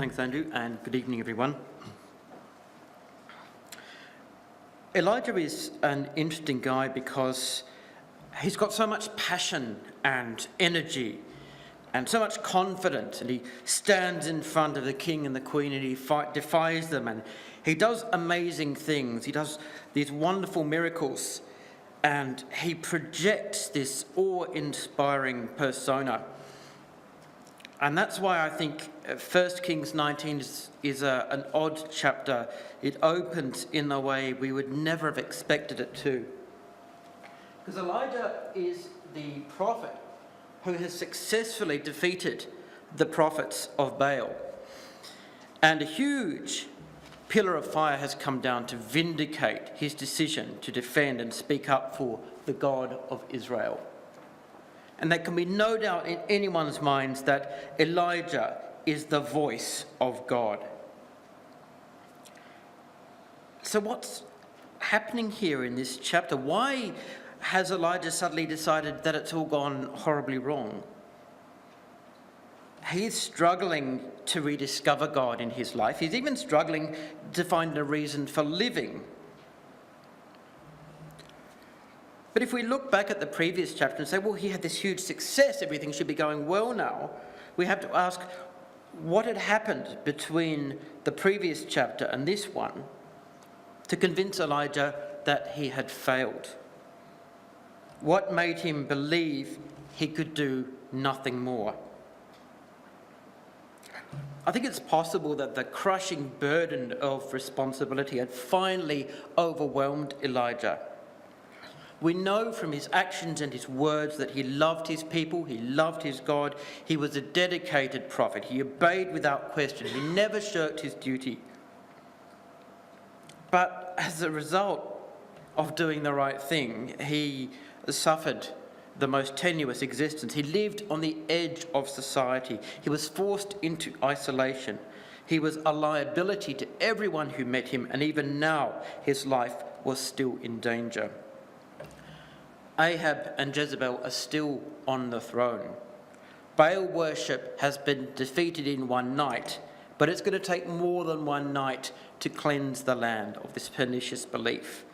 Thanks, Andrew, and good evening, everyone. Elijah is an interesting guy because he's got so much passion and energy and so much confidence, and he stands in front of the king and the queen and he defies them, and he does amazing things. He does these wonderful miracles, and he projects this awe-inspiring persona. And that's why I think 1 Kings 19 is an odd chapter. It opens in a way we would never have expected it to. Because Elijah is the prophet who has successfully defeated the prophets of Baal. And a huge pillar of fire has come down to vindicate his decision to defend and speak up for the God of Israel. And there can be no doubt in anyone's minds that Elijah is the voice of God. So what's happening here in this chapter? Why has Elijah suddenly decided that it's all gone horribly wrong? He's struggling to rediscover God in his life. He's even struggling to find a reason for living. But if we look back at the previous chapter and say, well, he had this huge success, everything should be going well now, we have to ask what had happened between the previous chapter and this one to convince Elijah that he had failed. What made him believe he could do nothing more? I think it's possible that the crushing burden of responsibility had finally overwhelmed Elijah. We know from his actions and his words that he loved his people, he loved his God, he was a dedicated prophet, he obeyed without question, he never shirked his duty. But as a result of doing the right thing, he suffered the most tenuous existence. He lived on the edge of society. He was forced into isolation. He was a liability to everyone who met him, and even now his life was still in danger. Ahab and Jezebel are still on the throne. Baal worship has been defeated in one night, but it's going to take more than one night to cleanse the land of this pernicious belief.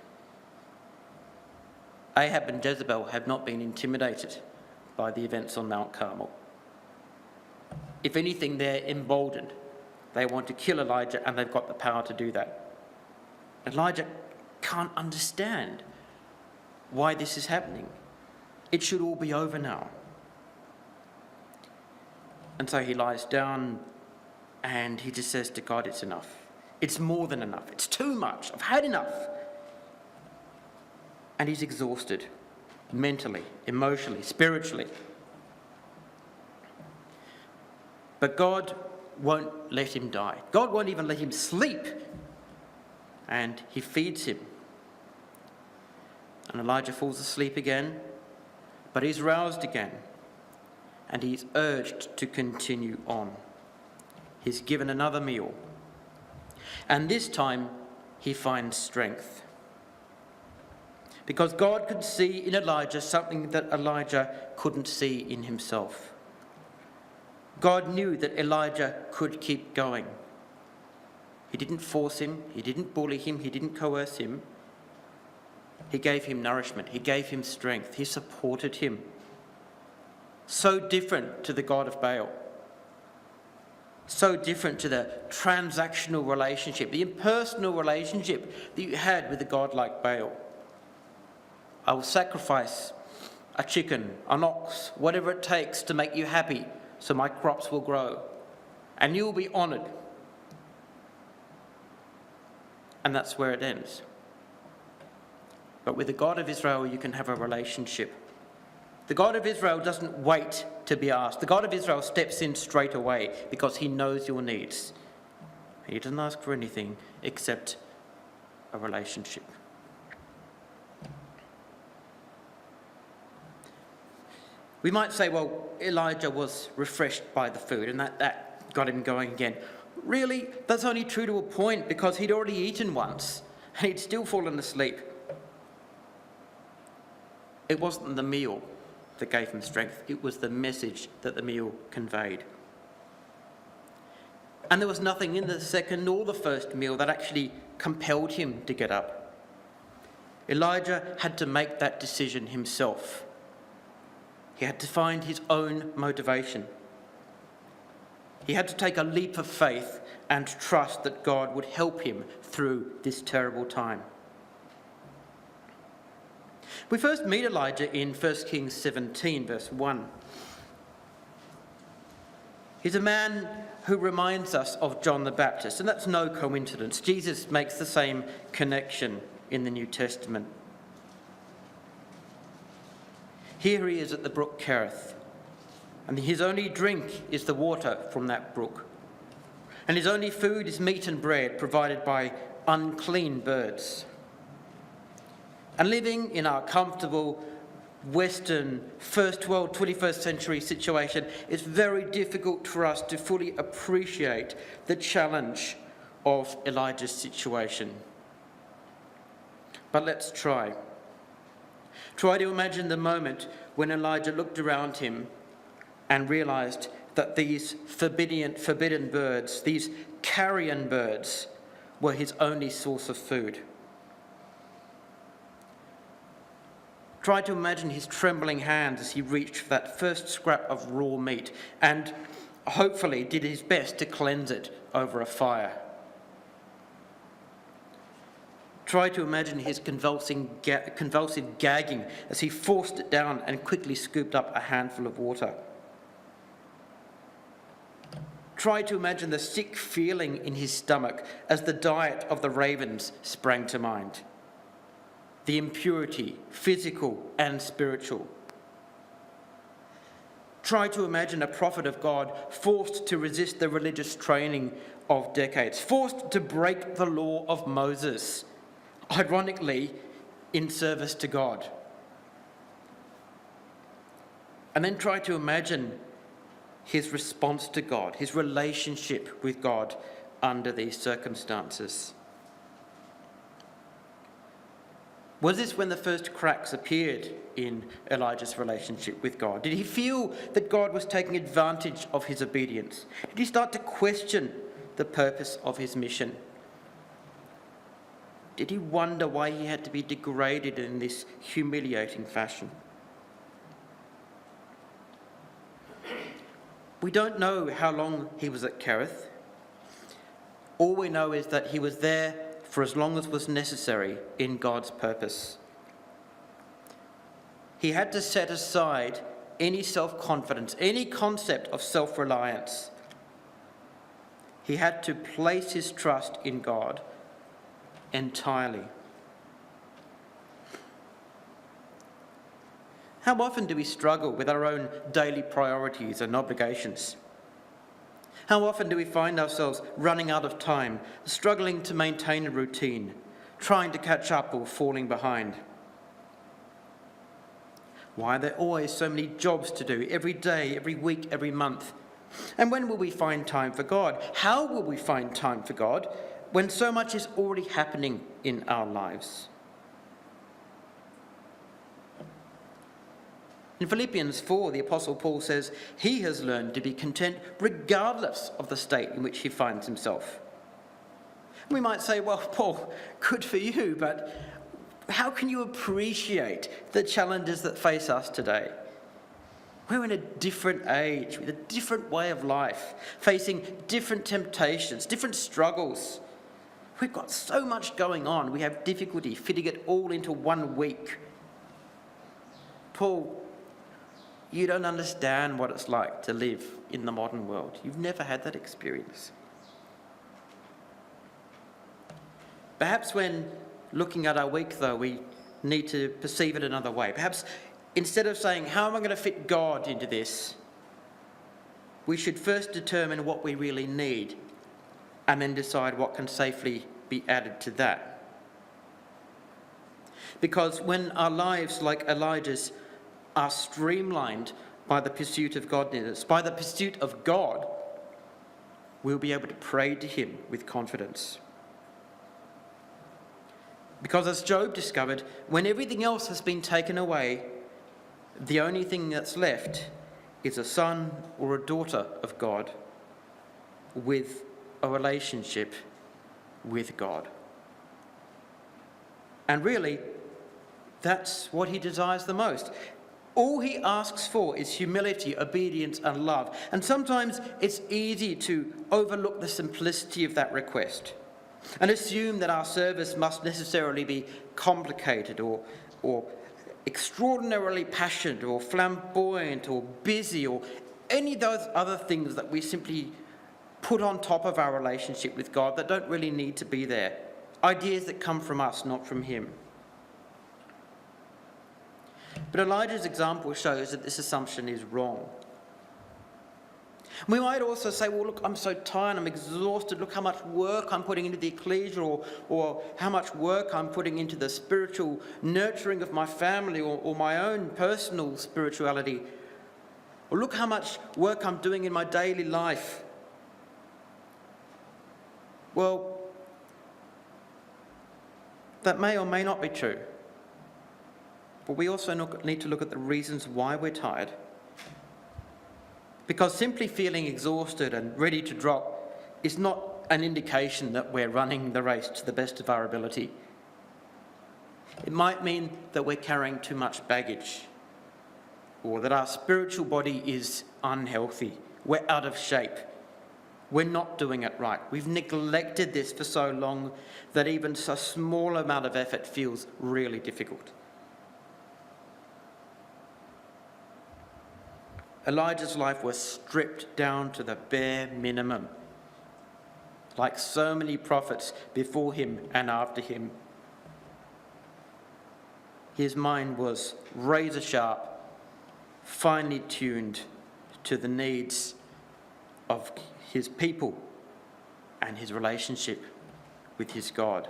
Ahab and Jezebel have not been intimidated by the events on Mount Carmel. If anything, they're emboldened. They want to kill Elijah, and they've got the power to do that. Elijah can't understand why this is happening. It should all be over now. And so he lies down and he just says to God, it's enough. It's more than enough. It's too much. I've had enough. And he's exhausted mentally, emotionally, spiritually. But God won't let him die. God won't even let him sleep. And he feeds him. And Elijah falls asleep again, but he's roused again, and he's urged to continue on. He's given another meal, and this time he finds strength. Because God could see in Elijah something that Elijah couldn't see in himself. God knew that Elijah could keep going. He didn't force him, he didn't bully him, he didn't coerce him. He gave him nourishment. He gave him strength. He supported him. So different to the God of Baal. So different to the transactional relationship, the impersonal relationship that you had with a God like Baal. I will sacrifice a chicken, an ox, whatever it takes to make you happy so my crops will grow. And you will be honoured. And that's where it ends. But with the God of Israel, you can have a relationship. The God of Israel doesn't wait to be asked. The God of Israel steps in straight away because he knows your needs. He doesn't ask for anything except a relationship. We might say, well, Elijah was refreshed by the food and that got him going again. Really, that's only true to a point because he'd already eaten once and he'd still fallen asleep. It wasn't the meal that gave him strength. It was the message that the meal conveyed. And there was nothing in the second or the first meal that actually compelled him to get up. Elijah had to make that decision himself. He had to find his own motivation. He had to take a leap of faith and trust that God would help him through this terrible time. We first meet Elijah in 1 Kings 17, verse 1. He's a man who reminds us of John the Baptist, and that's no coincidence. Jesus makes the same connection in the New Testament. Here he is at the brook Kerith, and his only drink is the water from that brook. And his only food is meat and bread provided by unclean birds. And living in our comfortable Western, first world, 21st century situation, it's very difficult for us to fully appreciate the challenge of Elijah's situation. But let's try. Try to imagine the moment when Elijah looked around him and realized that these forbidden birds, these carrion birds, were his only source of food. Try to imagine his trembling hands as he reached for that first scrap of raw meat and hopefully did his best to cleanse it over a fire. Try to imagine his convulsive gagging as he forced it down and quickly scooped up a handful of water. Try to imagine the sick feeling in his stomach as the diet of the ravens sprang to mind. The impurity, physical and spiritual. Try to imagine a prophet of God forced to resist the religious training of decades, forced to break the law of Moses, ironically, in service to God. And then try to imagine his response to God, his relationship with God under these circumstances. Was this when the first cracks appeared in Elijah's relationship with God? Did he feel that God was taking advantage of his obedience? Did he start to question the purpose of his mission? Did he wonder why he had to be degraded in this humiliating fashion? We don't know how long he was at Kerith. All we know is that he was there for as long as was necessary in God's purpose. He had to set aside any self-confidence, any concept of self-reliance. He had to place his trust in God entirely. How often do we struggle with our own daily priorities and obligations? How often do we find ourselves running out of time, struggling to maintain a routine, trying to catch up or falling behind? Why are there always so many jobs to do every day, every week, every month? And when will we find time for God? How will we find time for God when so much is already happening in our lives? In Philippians 4, the Apostle Paul says he has learned to be content regardless of the state in which he finds himself. We might say, well, Paul, good for you, but how can you appreciate the challenges that face us today? We're in a different age, with a different way of life, facing different temptations, different struggles. We've got so much going on, we have difficulty fitting it all into 1 week. Paul, you don't understand what it's like to live in the modern world. You've never had that experience. Perhaps when looking at our week, though, we need to perceive it another way. Perhaps instead of saying, how am I going to fit God into this? We should first determine what we really need and then decide what can safely be added to that. Because when our lives, like Elijah's, are streamlined by the pursuit of godliness, by the pursuit of God, we'll be able to pray to him with confidence. Because as Job discovered, when everything else has been taken away, the only thing that's left is a son or a daughter of God with a relationship with God. And really, that's what he desires the most. All he asks for is humility, obedience, and love. And sometimes it's easy to overlook the simplicity of that request and assume that our service must necessarily be complicated or extraordinarily passionate or flamboyant or busy or any of those other things that we simply put on top of our relationship with God that don't really need to be there. Ideas that come from us, not from him. But Elijah's example shows that this assumption is wrong. We might also say, well, look, I'm so tired, I'm exhausted, look how much work I'm putting into the ecclesia, or how much work I'm putting into the spiritual nurturing of my family or my own personal spirituality. Or look how much work I'm doing in my daily life. Well, that may or may not be true. But we also need to look at the reasons why we're tired. Because simply feeling exhausted and ready to drop is not an indication that we're running the race to the best of our ability. It might mean that we're carrying too much baggage, or that our spiritual body is unhealthy, we're out of shape, we're not doing it right. We've neglected this for so long that even a small amount of effort feels really difficult. Elijah's life was stripped down to the bare minimum, like so many prophets before him and after him. His mind was razor sharp, finely tuned to the needs of his people and his relationship with his God.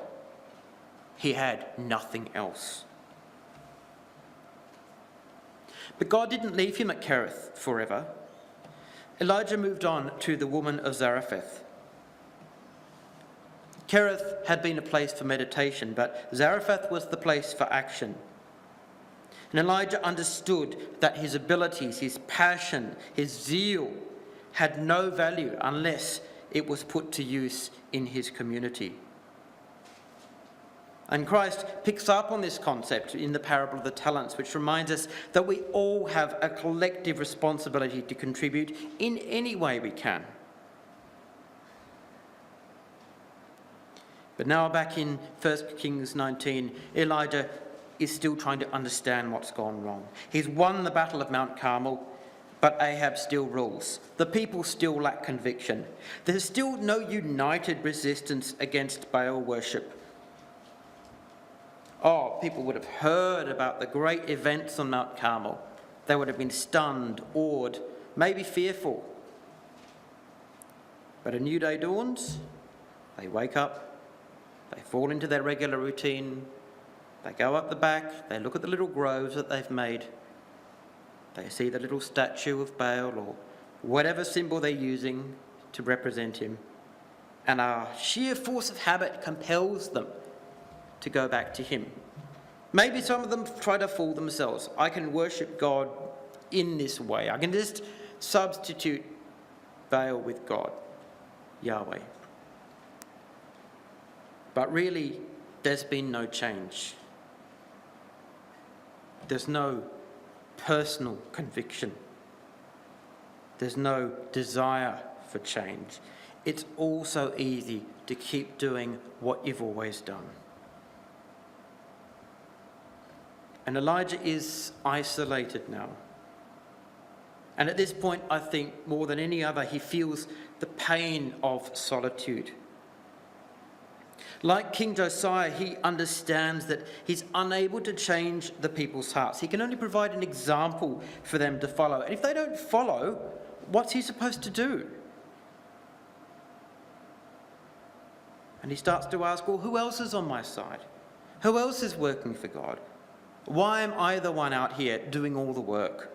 He had nothing else. But God didn't leave him at Kerith forever. Elijah moved on to the woman of Zarephath. Kerith had been a place for meditation, but Zarephath was the place for action. And Elijah understood that his abilities, his passion, his zeal had no value unless it was put to use in his community. And Christ picks up on this concept in the parable of the talents, which reminds us that we all have a collective responsibility to contribute in any way we can. But now back in 1 Kings 19, Elijah is still trying to understand what's gone wrong. He's won the battle of Mount Carmel, but Ahab still rules. The people still lack conviction. There's still no united resistance against Baal worship. Oh, people would have heard about the great events on Mount Carmel. They would have been stunned, awed, maybe fearful. But a new day dawns. They wake up. They fall into their regular routine. They go up the back. They look at the little groves that they've made. They see the little statue of Baal or whatever symbol they're using to represent him. And our sheer force of habit compels them to go back to him. Maybe some of them try to fool themselves. I can worship God in this way. I can just substitute Baal with God, Yahweh. But really, there's been no change. There's no personal conviction. There's no desire for change. It's all so easy to keep doing what you've always done. And Elijah is isolated now. And at this point, I think, more than any other, he feels the pain of solitude. Like King Josiah, he understands that he's unable to change the people's hearts. He can only provide an example for them to follow. And if they don't follow, what's he supposed to do? And he starts to ask, well, who else is on my side? Who else is working for God? Why am I the one out here doing all the work?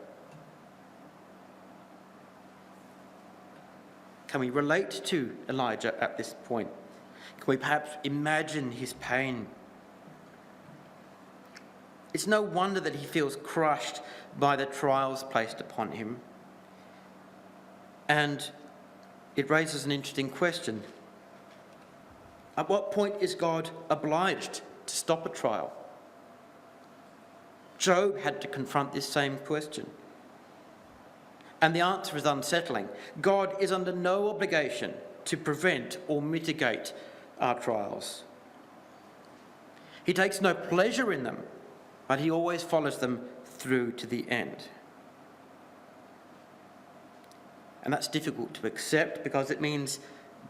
Can we relate to Elijah at this point? Can we perhaps imagine his pain? It's no wonder that he feels crushed by the trials placed upon him. And it raises an interesting question. At what point is God obliged to stop a trial? Job had to confront this same question. And the answer is unsettling. God is under no obligation to prevent or mitigate our trials. He takes no pleasure in them, but he always follows them through to the end. And that's difficult to accept because it means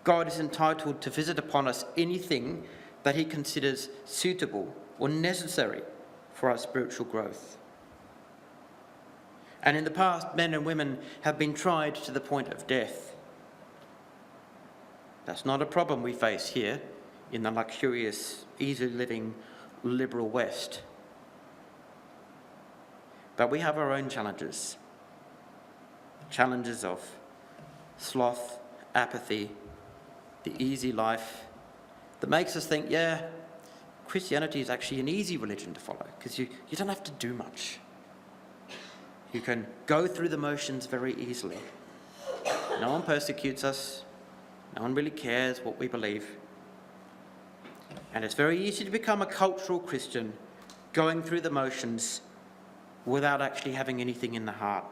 God is entitled to visit upon us anything that he considers suitable or necessary for our spiritual growth. And in the past, men and women have been tried to the point of death. That's not a problem we face here in the luxurious, easy living, liberal West. But we have our own challenges. Challenges of sloth, apathy, the easy life that makes us think, yeah, Christianity is actually an easy religion to follow because you don't have to do much. You can go through the motions very easily. No one persecutes us. No one really cares what we believe. And it's very easy to become a cultural Christian, going through the motions without actually having anything in the heart.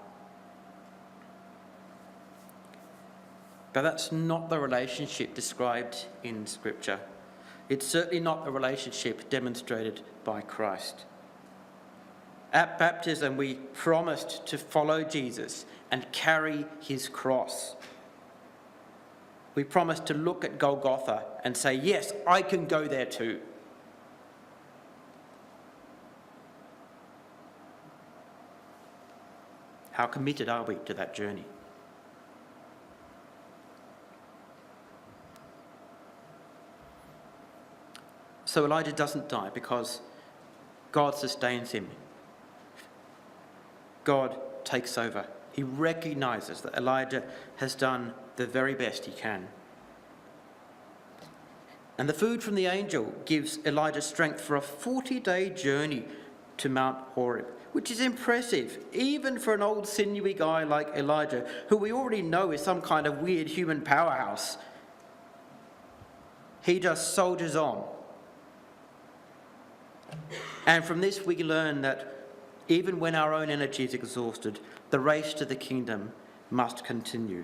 But that's not the relationship described in Scripture. It's certainly not the relationship demonstrated by Christ. At baptism, we promised to follow Jesus and carry his cross. We promised to look at Golgotha and say, yes, I can go there too. How committed are we to that journey? So Elijah doesn't die because God sustains him. God takes over. He recognises that Elijah has done the very best he can. And the food from the angel gives Elijah strength for a 40-day journey to Mt Horeb, which is impressive, even for an old sinewy guy like Elijah, who we already know is some kind of weird human powerhouse. He just soldiers on. And from this we learn that even when our own energy is exhausted, the race to the kingdom must continue.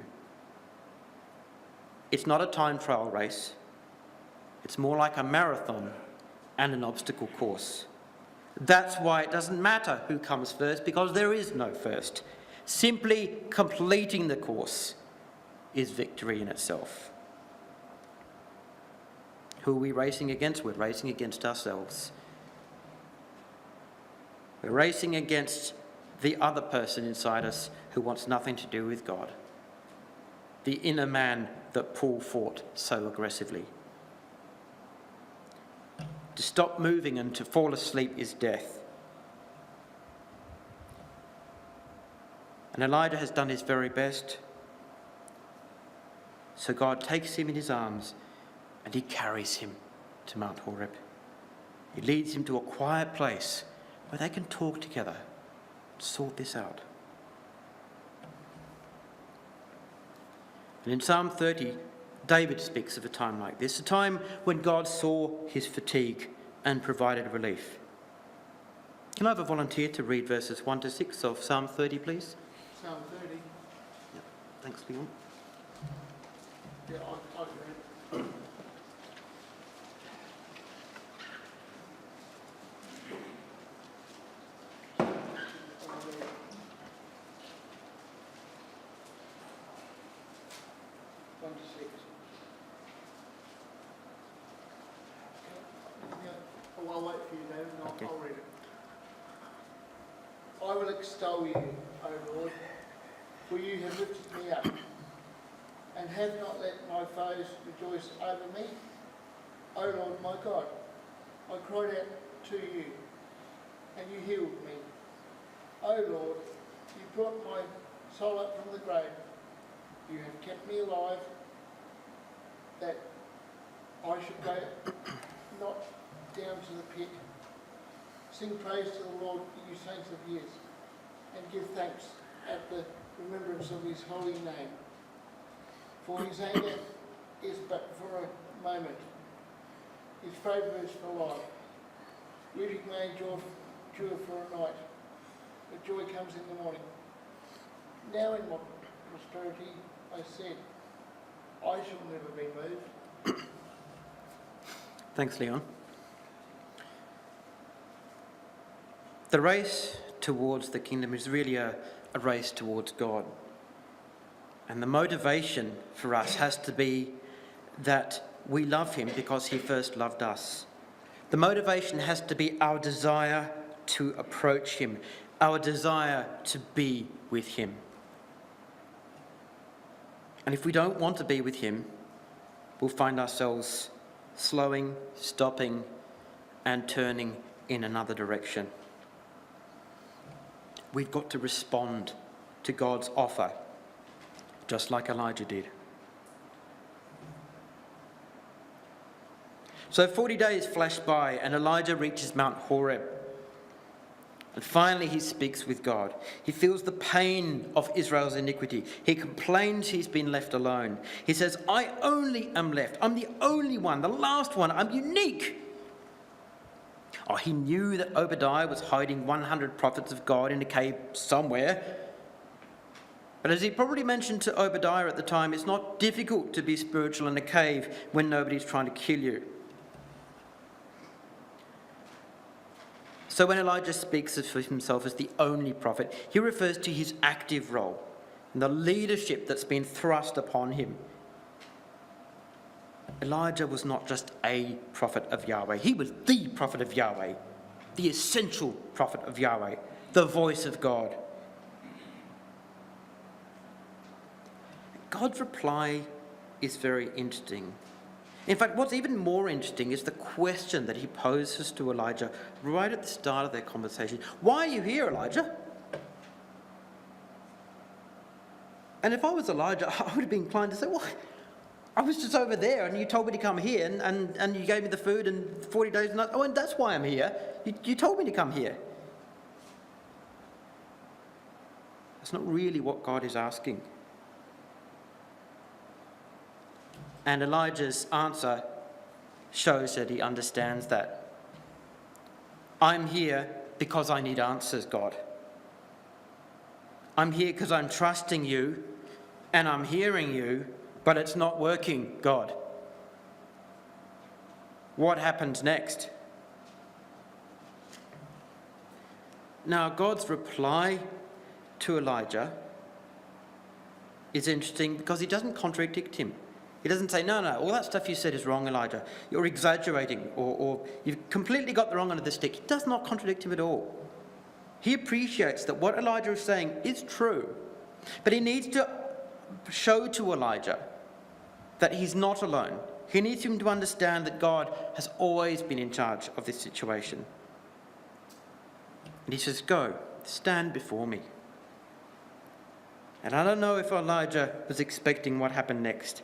It's not a time trial race. It's more like a marathon and an obstacle course. That's why it doesn't matter who comes first, because there is no first. Simply completing the course is victory in itself. Who are we racing against? We're racing against ourselves. We're racing against the other person inside us who wants nothing to do with God. The inner man that Paul fought so aggressively. To stop moving and to fall asleep is death. And Elijah has done his very best. So God takes him in his arms and he carries him to Mt Horeb. He leads him to a quiet place where they can talk together, sort this out. And in Psalm 30, David speaks of a time like this, a time when God saw his fatigue and provided relief. Can I have a volunteer to read verses 1 to 6 of Psalm 30, please? Psalm 30. Yep. Thanks, Leon. Yeah, I read it. I'll wait for you, David, and I'll read it. I will extol you, O Lord, for you have lifted me up, and have not let my foes rejoice over me. O Lord my God, I cried out to you, and you healed me. O Lord, you brought my soul up from the grave. You have kept me alive, that I should go not down to the pit. Sing praise to the Lord, you saints of years, and give thanks at the remembrance of his holy name. For his anger is but for a moment, His favour is for life. Weeping may endure for a night, but joy comes in the morning. Now in my prosperity, I said, I shall never be moved. Thanks, Leon. The race towards the kingdom is really a race towards God. And the motivation for us has to be that we love him because he first loved us. The motivation has to be our desire to approach him, our desire to be with him. And if we don't want to be with him, we'll find ourselves slowing, stopping, and turning in another direction. We've got to respond to God's offer, just like Elijah did. So 40 days flash by and Elijah reaches Mt Horeb. And finally he speaks with God. He feels the pain of Israel's iniquity. He complains he's been left alone. He says, I only am left. I'm the only one, the last one. I'm unique. Oh, he knew that Obadiah was hiding 100 prophets of God in a cave somewhere. But as he probably mentioned to Obadiah at the time, it's not difficult to be spiritual in a cave when nobody's trying to kill you. So when Elijah speaks of himself as the only prophet, he refers to his active role and the leadership that's been thrust upon him. Elijah was not just a prophet of Yahweh. He was the prophet of Yahweh, the essential prophet of Yahweh, the voice of God. God's reply is very interesting. In fact, what's even more interesting is the question that he poses to Elijah right at the start of their conversation. Why are you here, Elijah? And if I was Elijah, I would have been inclined to say, well, I was just over there and you told me to come here and you gave me the food and 40 days and and that's why I'm here. You told me to come here. That's not really what God is asking. And Elijah's answer shows that he understands that. I'm here because I need answers, God. I'm here because I'm trusting you and I'm hearing you, but it's not working, God. What happens next? Now, God's reply to Elijah is interesting because he doesn't contradict him. He doesn't say, no, all that stuff you said is wrong, Elijah. You're exaggerating, or you've completely got the wrong end of the stick. He does not contradict him at all. He appreciates that what Elijah is saying is true, but he needs to show to Elijah that he's not alone. He needs him to understand that God has always been in charge of this situation. And he says, go, stand before me. And I don't know if Elijah was expecting what happened next,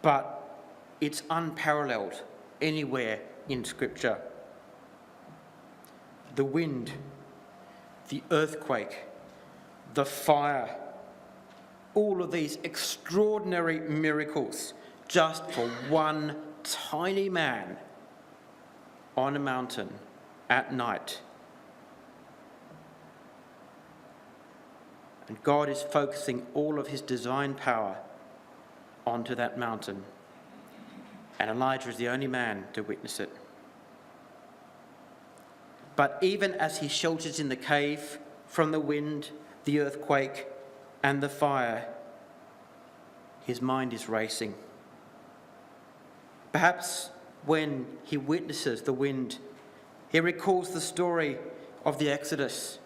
but it's unparalleled anywhere in Scripture. The wind, the earthquake, the fire, all of these extraordinary miracles just for one tiny man on a mountain at night. And God is focusing all of his design power onto that mountain. And Elijah is the only man to witness it. But even as he shelters in the cave from the wind, the earthquake, and the fire, his mind is racing. Perhaps when he witnesses the wind, he recalls the story of the Exodus,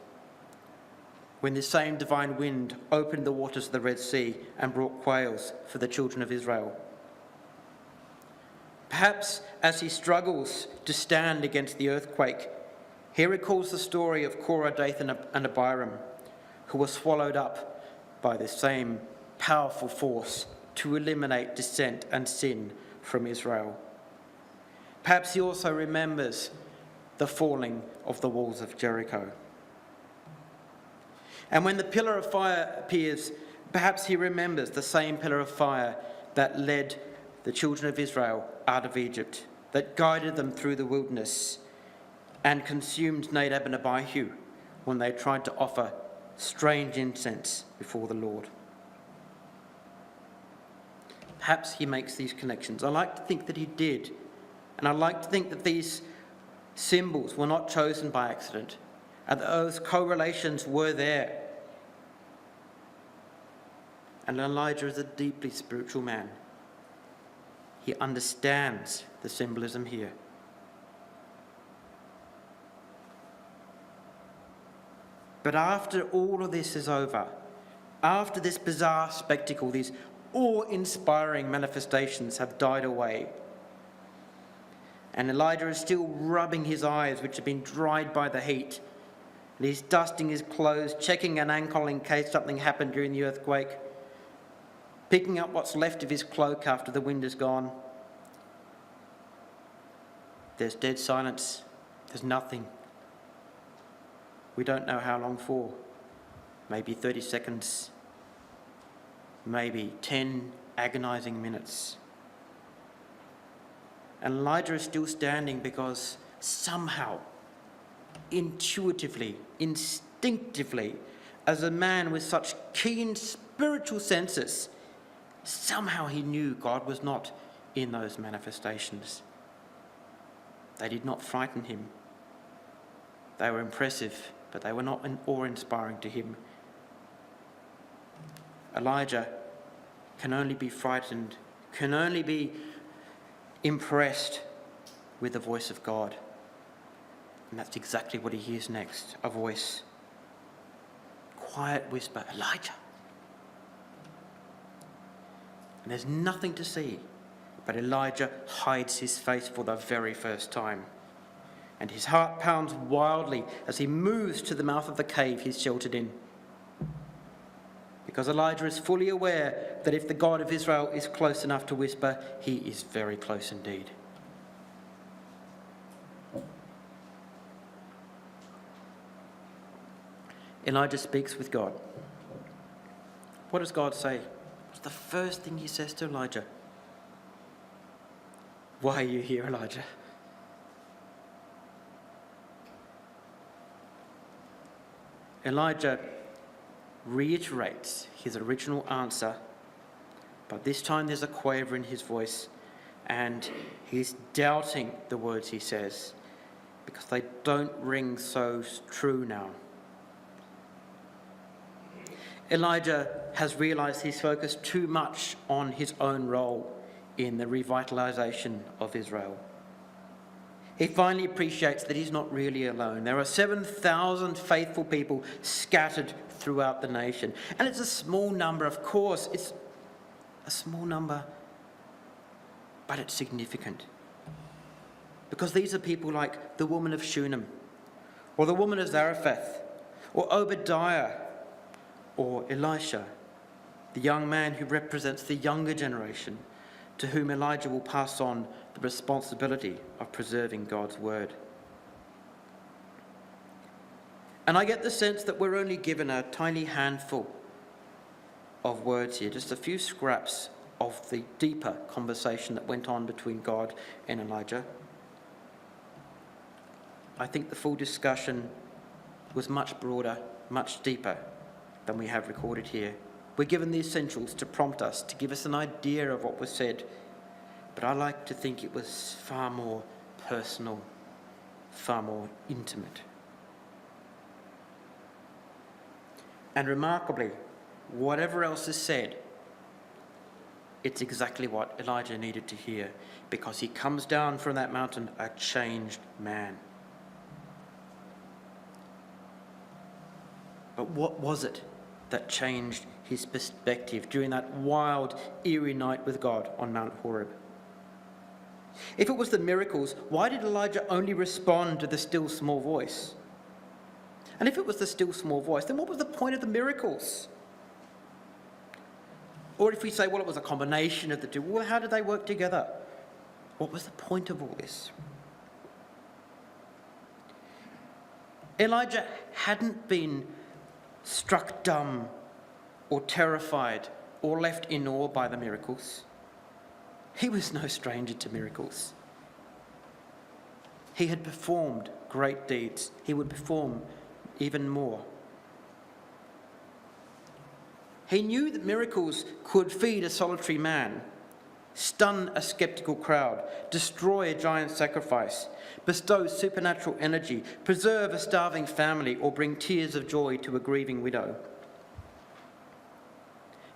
when the same divine wind opened the waters of the Red Sea and brought quails for the children of Israel. Perhaps as he struggles to stand against the earthquake, he recalls the story of Korah, Dathan, and Abiram, who were swallowed up by the same powerful force to eliminate dissent and sin from Israel. Perhaps he also remembers the falling of the walls of Jericho. And when the pillar of fire appears, perhaps he remembers the same pillar of fire that led the children of Israel out of Egypt, that guided them through the wilderness and consumed Nadab and Abihu when they tried to offer strange incense before the Lord. Perhaps he makes these connections. I like to think that he did. And I like to think that these symbols were not chosen by accident, and that those correlations were there. And Elijah is a deeply spiritual man. He understands the symbolism here. But after all of this is over, after this bizarre spectacle, these awe-inspiring manifestations have died away, and Elijah is still rubbing his eyes, which have been dried by the heat, and he's dusting his clothes, checking an ankle in case something happened during the earthquake, picking up what's left of his cloak after the wind is gone. There's dead silence. There's nothing. We don't know how long for. Maybe 30 seconds. Maybe 10 agonizing minutes. And Elijah is still standing because somehow, intuitively, instinctively, as a man with such keen spiritual senses, somehow he knew God was not in those manifestations. They did not frighten him. They were impressive, but they were not awe-inspiring to him. Elijah can only be frightened, can only be impressed with the voice of God. And that's exactly what he hears next, a voice. Quiet whisper, Elijah. And there's nothing to see, but Elijah hides his face for the very first time. And his heart pounds wildly as he moves to the mouth of the cave he's sheltered in. Because Elijah is fully aware that if the God of Israel is close enough to whisper, he is very close indeed. Elijah speaks with God. What does God say? What's the first thing he says to Elijah? Why are you here, Elijah? Elijah reiterates his original answer, but this time there's a quaver in his voice, and he's doubting the words he says because they don't ring so true now. Elijah has realized he's focused too much on his own role in the revitalization of Israel. He finally appreciates that he's not really alone. There are 7,000 faithful people scattered throughout the nation. And it's a small number, of course. It's a small number, but it's significant. Because these are people like the woman of Shunem, or the woman of Zarephath, or Obadiah, or Elisha, the young man who represents the younger generation, to whom Elijah will pass on the responsibility of preserving God's word. And I get the sense that we're only given a tiny handful of words here, just a few scraps of the deeper conversation that went on between God and Elijah. I think the full discussion was much broader, much deeper than we have recorded here. We're given the essentials to prompt us, to give us an idea of what was said, but I like to think it was far more personal, far more intimate. And remarkably, whatever else is said, it's exactly what Elijah needed to hear, because he comes down from that mountain a changed man. But what was it that changed his perspective during that wild, eerie night with God on Mt Horeb? If it was the miracles, why did Elijah only respond to the still small voice? And if it was the still small voice, then what was the point of the miracles? Or if we say, well, it was a combination of the two, well, how did they work together? What was the point of all this? Elijah hadn't been struck dumb or terrified or left in awe by the miracles. He was no stranger to miracles. He had performed great deeds. He would perform even more. He knew that miracles could feed a solitary man, stun a skeptical crowd, destroy a giant sacrifice, bestow supernatural energy, preserve a starving family, or bring tears of joy to a grieving widow.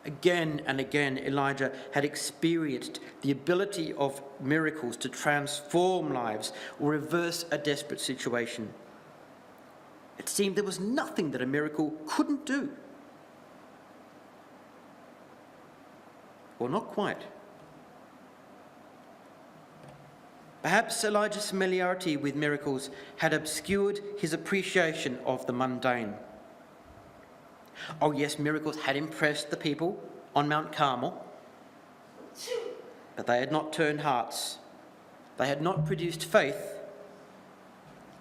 Again and again, Elijah had experienced the ability of miracles to transform lives or reverse a desperate situation. It seemed there was nothing that a miracle couldn't do. Well, not quite. Perhaps Elijah's familiarity with miracles had obscured his appreciation of the mundane. Oh yes, miracles had impressed the people on Mount Carmel, but they had not turned hearts. They had not produced faith.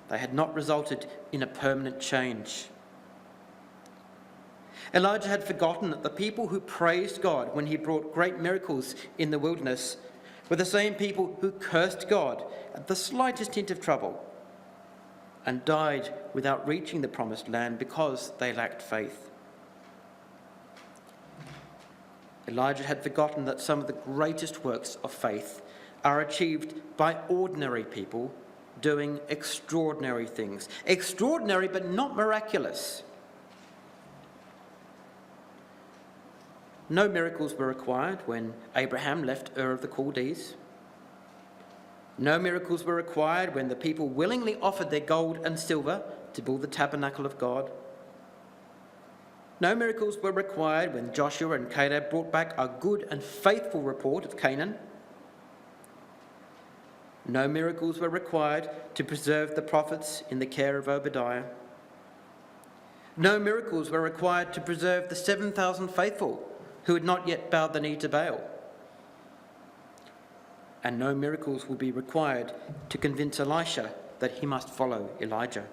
They had not resulted in a permanent change. Elijah had forgotten that the people who praised God when he brought great miracles in the wilderness were the same people who cursed God at the slightest hint of trouble and died without reaching the promised land because they lacked faith. Elijah had forgotten that some of the greatest works of faith are achieved by ordinary people doing extraordinary things. Extraordinary but not miraculous. No miracles were required when Abraham left Ur of the Chaldees. No miracles were required when the people willingly offered their gold and silver to build the tabernacle of God. No miracles were required when Joshua and Caleb brought back a good and faithful report of Canaan. No miracles were required to preserve the prophets in the care of Obadiah. No miracles were required to preserve the 7,000 faithful who had not yet bowed the knee to Baal. And no miracles will be required to convince Elisha that he must follow Elijah.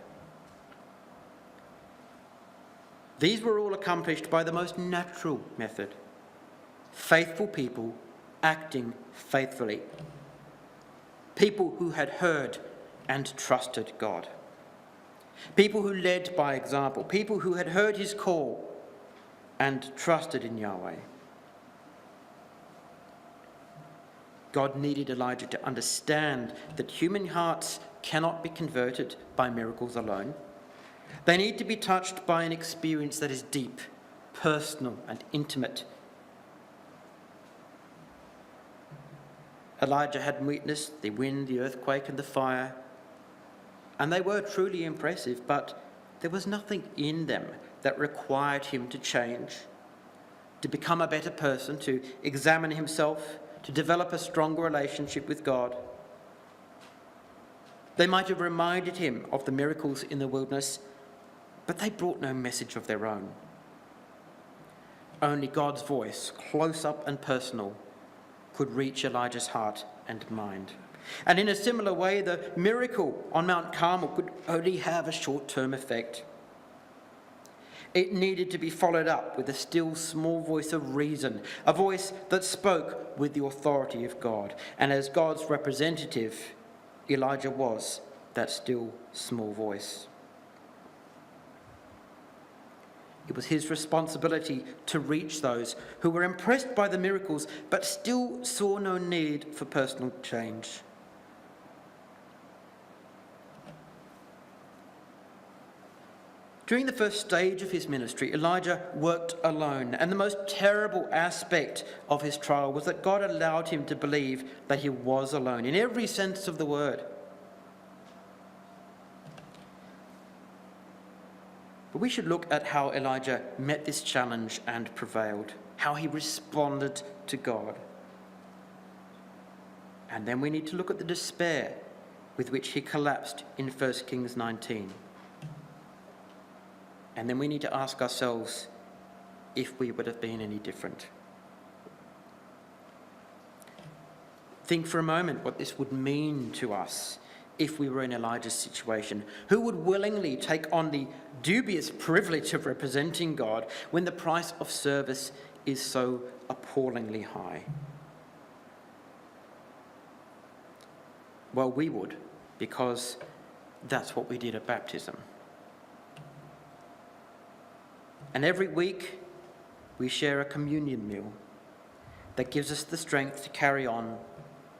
These were all accomplished by the most natural method. Faithful people acting faithfully. People who had heard and trusted God. People who led by example. People who had heard his call and trusted in Yahweh. God needed Elijah to understand that human hearts cannot be converted by miracles alone. They need to be touched by an experience that is deep, personal, and intimate. Elijah had witnessed the wind, the earthquake, and the fire, and they were truly impressive, but there was nothing in them that required him to change, to become a better person, to examine himself, to develop a stronger relationship with God. They might have reminded him of the miracles in the wilderness, but they brought no message of their own. Only God's voice, close up and personal, could reach Elijah's heart and mind. And in a similar way, the miracle on Mount Carmel could only have a short-term effect. It needed to be followed up with a still small voice of reason, a voice that spoke with the authority of God. And as God's representative, Elijah was that still small voice. It was his responsibility to reach those who were impressed by the miracles but still saw no need for personal change. During the first stage of his ministry, Elijah worked alone, and the most terrible aspect of his trial was that God allowed him to believe that he was alone, in every sense of the word. But we should look at how Elijah met this challenge and prevailed, how he responded to God. And then we need to look at the despair with which he collapsed in 1 Kings 19. And then we need to ask ourselves if we would have been any different. Think for a moment what this would mean to us if we were in Elijah's situation. Who would willingly take on the dubious privilege of representing God when the price of service is so appallingly high? Well, we would, because that's what we did at baptism. And every week we share a communion meal that gives us the strength to carry on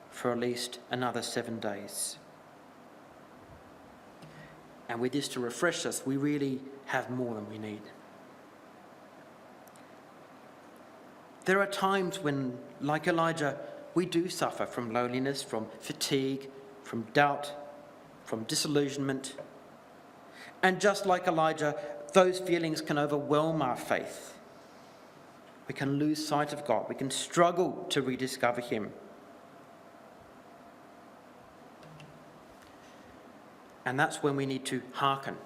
for at least another 7 days. And with this to refresh us, we really have more than we need. There are times when, like Elijah, we do suffer from loneliness, from fatigue, from doubt, from disillusionment. And just like Elijah, those feelings can overwhelm our faith. We can lose sight of God. We can struggle to rediscover him. And that's when we need to hearken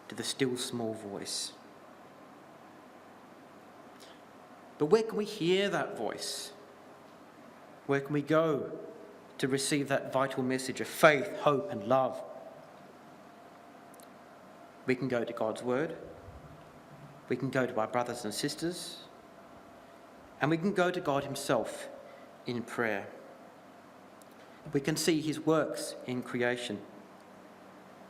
to the still small voice. But where can we hear that voice? Where can we go to receive that vital message of faith, hope, and love? We can go to God's word. We can go to our brothers and sisters. And we can go to God himself in prayer. We can see his works in creation.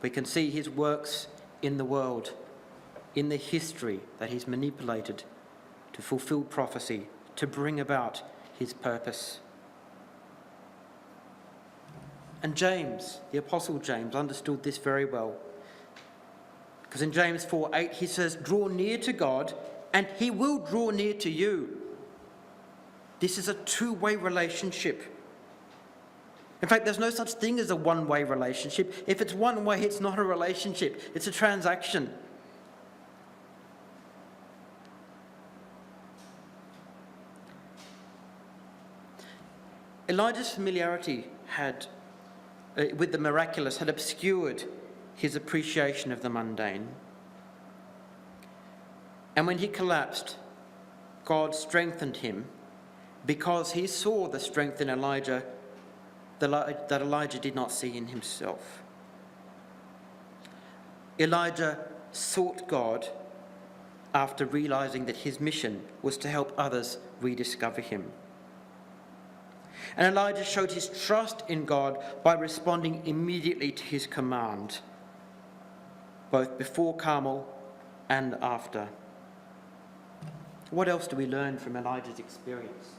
We can see his works in the world, in the history that he's manipulated to fulfill prophecy, to bring about his purpose. And James, the Apostle James, understood this very well. Because in James 4:8 he says, "Draw near to God and he will draw near to you." This is a two-way relationship. In fact, there's no such thing as a one-way relationship. If it's one way, it's not a relationship, it's a transaction. Elijah's familiarity with the miraculous had obscured his appreciation of the mundane. And when he collapsed, God strengthened him because he saw the strength in Elijah that Elijah did not see in himself. Elijah sought God after realizing that his mission was to help others rediscover him. And Elijah showed his trust in God by responding immediately to his command, both before Carmel and after. What else do we learn from Elijah's experience?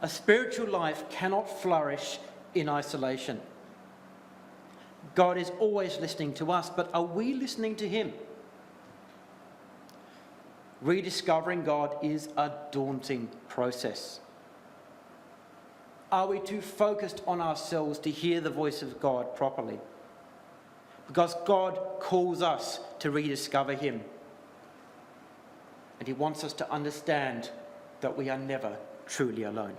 A spiritual life cannot flourish in isolation. God is always listening to us, but are we listening to him? Rediscovering God is a daunting process. Are we too focused on ourselves to hear the voice of God properly? Because God calls us to rediscover him. And he wants us to understand that we are never truly alone.